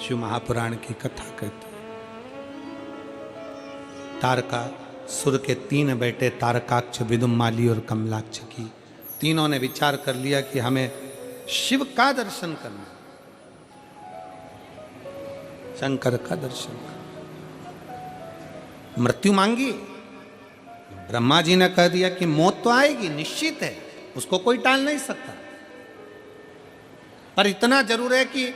शिव महापुराण की कथा कहते हैं। तारका सुर के 3 बेटे तारकाक्ष, विदुमाली और कमलाक्ष की तीनों ने विचार कर लिया कि हमें शिव का दर्शन करना, शंकर का दर्शन करना। मृत्यु मांगी, ब्रह्मा जी ने कह दिया कि मौत तो आएगी, निश्चित है, उसको कोई टाल नहीं सकता, पर इतना जरूर है कि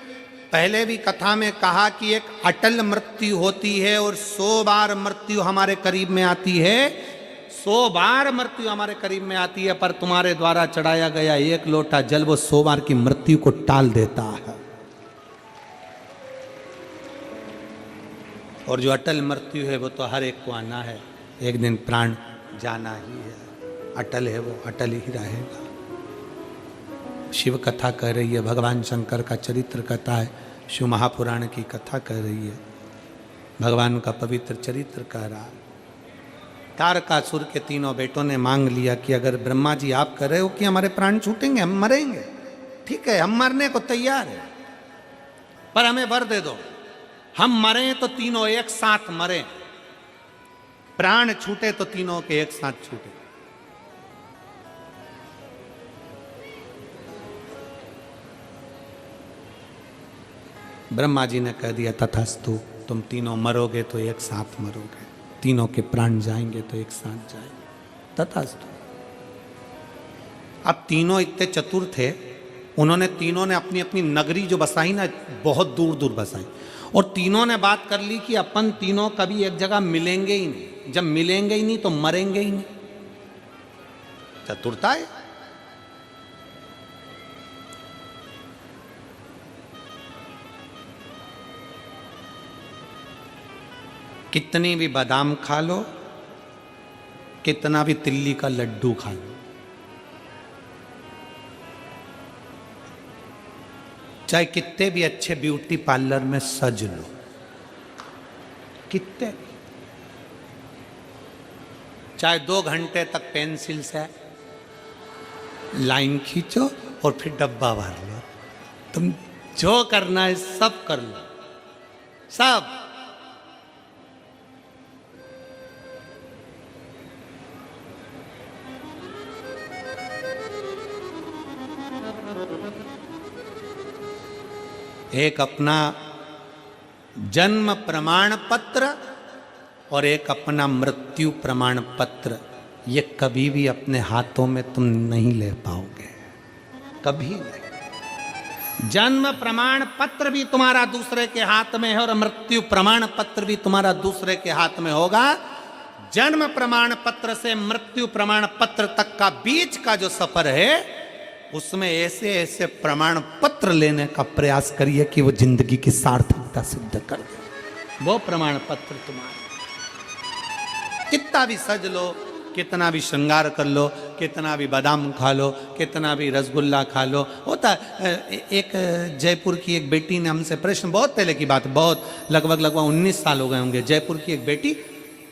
पहले भी कथा में कहा कि एक अटल मृत्यु होती है और 100 बार मृत्यु हमारे करीब में आती है, 100 बार मृत्यु हमारे करीब में आती है, पर तुम्हारे द्वारा चढ़ाया गया 1 लोटा जल वो 100 बार की मृत्यु को टाल देता है। और जो अटल मृत्यु है वो तो हर एक को आना है, एक दिन प्राण जाना ही है, अटल है वो, अटल ही रहेगा। शिव कथा कह रही है, भगवान शंकर का चरित्र कथा है, शिव महापुराण की कथा कह रही है, भगवान का पवित्र चरित्र कह रहा है। तारकासुर के 3 बेटों ने मांग लिया कि अगर ब्रह्मा जी आप कह रहे हो कि हमारे प्राण छूटेंगे, हम मरेंगे, ठीक है, हम मरने को तैयार है, पर हमें वर दे दो, हम मरें तो तीनों एक साथ मरें, प्राण छूटे तो तीनों के एक साथ छूटे। ब्रह्मा जी ने कह दिया तथास्तु, तुम तीनों मरोगे तो एक साथ मरोगे, तीनों के प्राण जाएंगे तो एक साथ जाएंगे, तथास्तु। अब तीनों इतने चतुर थे, उन्होंने तीनों ने अपनी अपनी नगरी जो बसाई ना, बहुत दूर दूर बसाई, और तीनों ने बात कर ली कि अपन तीनों कभी एक जगह मिलेंगे ही नहीं, जब मिलेंगे ही नहीं तो मरेंगे ही नहीं। चतुरता है। कितनी भी बादाम खा लो, कितना भी तिल्ली का लड्डू खा लो, चाहे कितने भी अच्छे ब्यूटी पार्लर में सज लो, कितने, चाहे 2 घंटे तक पेंसिल से लाइन खींचो और फिर डब्बा भर लो, तुम जो करना है सब कर लो, सब। एक अपना जन्म प्रमाण पत्र और एक अपना मृत्यु प्रमाण पत्र, ये कभी भी अपने हाथों में तुम नहीं ले पाओगे, कभी नहीं। जन्म प्रमाण पत्र भी तुम्हारा दूसरे के हाथ में है और मृत्यु प्रमाण पत्र भी तुम्हारा दूसरे के हाथ में होगा। जन्म प्रमाण पत्र से मृत्यु प्रमाण पत्र तक का बीच का जो सफर है, उसमें ऐसे ऐसे प्रमाण पत्र लेने का प्रयास करिए कि वो जिंदगी की सार्थकता सिद्ध कर दे। वो प्रमाण पत्र तुम्हारे, कितना भी सज लो, कितना भी श्रृंगार कर लो, कितना भी बादाम खा लो, कितना भी रसगुल्ला खा लो। होता एक जयपुर की एक बेटी ने हमसे प्रश्न, बहुत पहले की बात, बहुत लगभग 19 साल हो गए होंगे, जयपुर की एक बेटी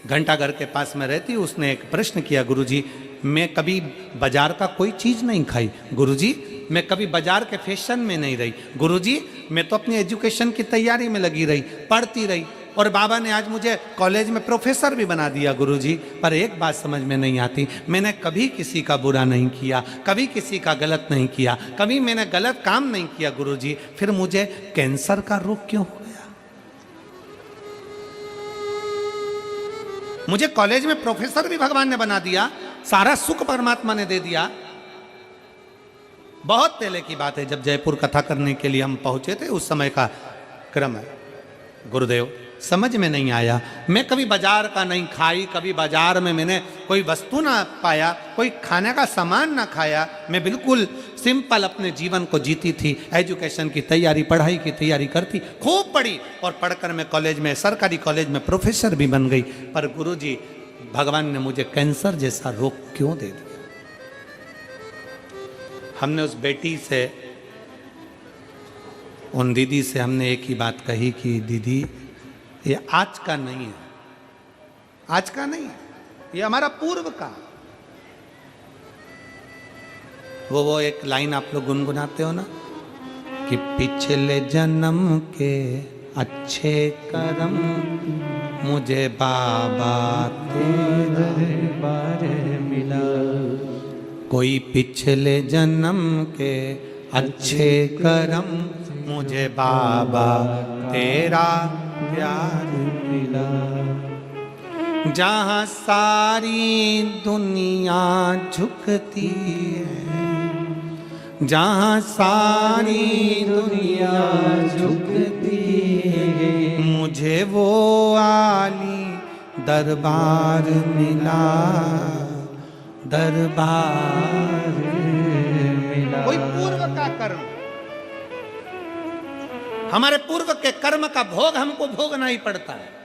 घंटाघर के पास में रहती, उसने एक प्रश्न किया, गुरुजी मैं कभी बाजार का कोई चीज़ नहीं खाई, गुरुजी मैं कभी बाजार के फैशन में नहीं रही, गुरुजी मैं तो अपनी एजुकेशन की तैयारी में लगी रही, पढ़ती रही, और बाबा ने आज मुझे कॉलेज में प्रोफेसर भी बना दिया गुरुजी, पर एक बात समझ में नहीं आती, मैंने कभी किसी का बुरा नहीं किया, कभी किसी का गलत नहीं किया, कभी मैंने गलत काम नहीं किया गुरुजी, फिर मुझे कैंसर का रोग क्यों हो गया? मुझे कॉलेज में प्रोफेसर भी भगवान ने बना दिया, सारा सुख परमात्मा ने दे दिया। बहुत पहले की बात है, जब जयपुर कथा करने के लिए हम पहुंचे थे, उस समय का क्रम है। गुरुदेव समझ में नहीं आया, मैं कभी बाजार का नहीं खाई, कभी बाजार में मैंने कोई वस्तु ना पाया, कोई खाने का सामान ना खाया, मैं बिल्कुल सिंपल अपने जीवन को जीती थी, एजुकेशन की तैयारी, पढ़ाई की तैयारी करती, खूब पढ़ी, और पढ़कर मैं कॉलेज में, सरकारी कॉलेज में प्रोफेसर भी बन गई, पर गुरुजी भगवान ने मुझे कैंसर जैसा रोग क्यों दे दिया? हमने उस बेटी से, उन दीदी से हमने एक ही बात कही कि दीदी ये आज का नहीं है, आज का नहीं है, ये हमारा पूर्व का। वो एक लाइन आप लोग गुनगुनाते हो ना कि पिछले जन्म के अच्छे कर्म मुझे बाबा तेरा दरबार मिला। कोई पिछले जन्म के अच्छे कर्म मुझे बाबा तेरा प्यार मिला। जहाँ सारी दुनिया झुकती है, जहाँ सारी दुनिया झुकती है, मुझे वो आली दरबार मिला, दरबार मिला। कोई पूर्व का कर्म, हमारे पूर्व के कर्म का भोग हमको भोगना ही पड़ता है।